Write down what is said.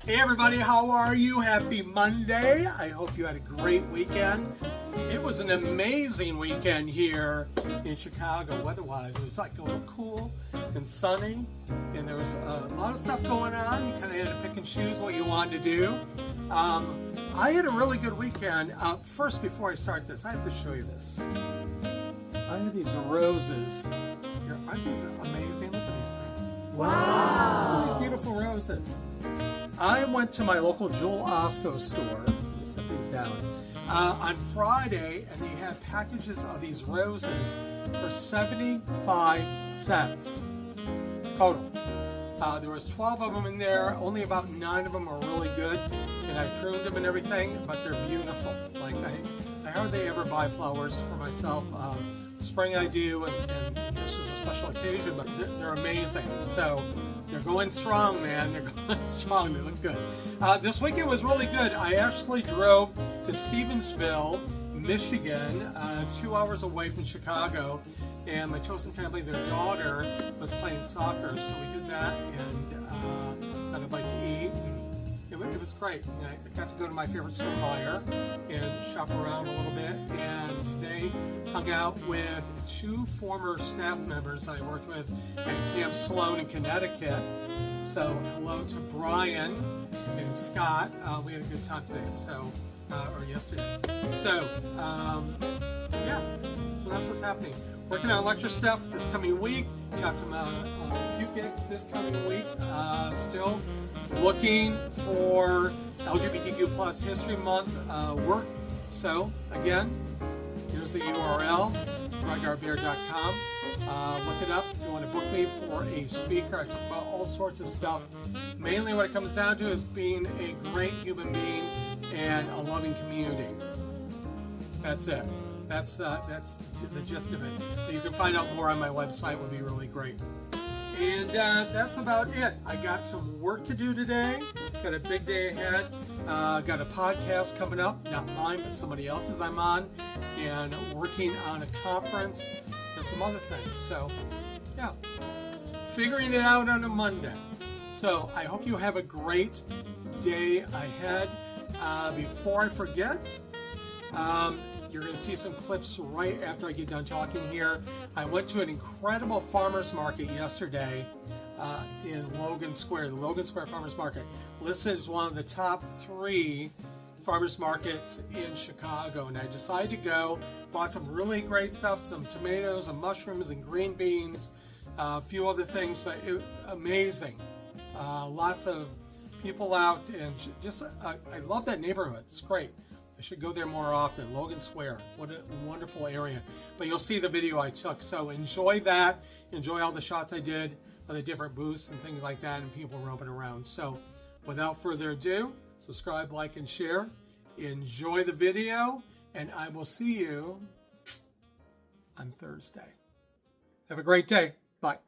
Hey everybody, how are you? Happy Monday. I hope you had a great weekend. It was an amazing weekend here in Chicago, weather-wise. It was like a little cool and sunny, and there was a lot of stuff going on. You kind of had to pick and choose what you wanted to do. I had a really good weekend. First, before I start this, I have to show you this. I have these roses here. Aren't these amazing? Look at these things. Wow! Look at these beautiful roses. I went to my local Joel Osco store. Let me set these down. On Friday, and they had packages of these roses for 75 cents total. There was 12 of them in there. Only about 9 of them are really good, and I pruned them and everything, but they're beautiful. Like I hardly ever buy flowers for myself. Spring I do, and this was a special occasion, but they're amazing. So they're going strong, man. They're going strong. They look good. This weekend was really good. I actually drove to Stevensville, Michigan. It's 2 hours away from Chicago, and my chosen family, their daughter, was playing soccer, so we did that and got a bite to eat. It was great. I got to go to my favorite store buyer and shop around a little bit, and today hung out with 2 former staff members that I worked with at Camp Sloan in Connecticut. So hello to Brian and Scott. We had a good time today, or yesterday. So yeah, so that's what's happening. Working on lecture stuff this coming week. Got some a few gigs this coming week. Still looking for LGBTQ+ History Month work. So again, here's the URL, GregRBear.com. Look it up if you want to book me for a speaker. I talk about all sorts of stuff. Mainly what it comes down to is being a great human being and a loving community. That's it. That's the gist of it. You can find out more on my website. Would be really great. And that's about it. I got some work to do today. Got a big day ahead. Got a podcast coming up, not mine, but somebody else's I'm on, and working on a conference and some other things. So, yeah, figuring it out on a Monday. So I hope you have a great day ahead. Before I forget, you're going to see some clips right after I get done talking here. I went to an incredible farmers market yesterday in Logan Square, the Logan Square Farmers Market, listed as one of the top 3 farmers markets in Chicago. And I decided to go, bought some really great stuff, some tomatoes and mushrooms and green beans, a few other things, but amazing. Lots of people out, and just I love that neighborhood. It's great. I should go there more often. Logan Square, what a wonderful area. But you'll see the video I took. So enjoy that. Enjoy all the shots I did of the different booths and things like that and people roaming around. So without further ado, subscribe, like, and share. Enjoy the video, and I will see you on Thursday. Have a great day. Bye.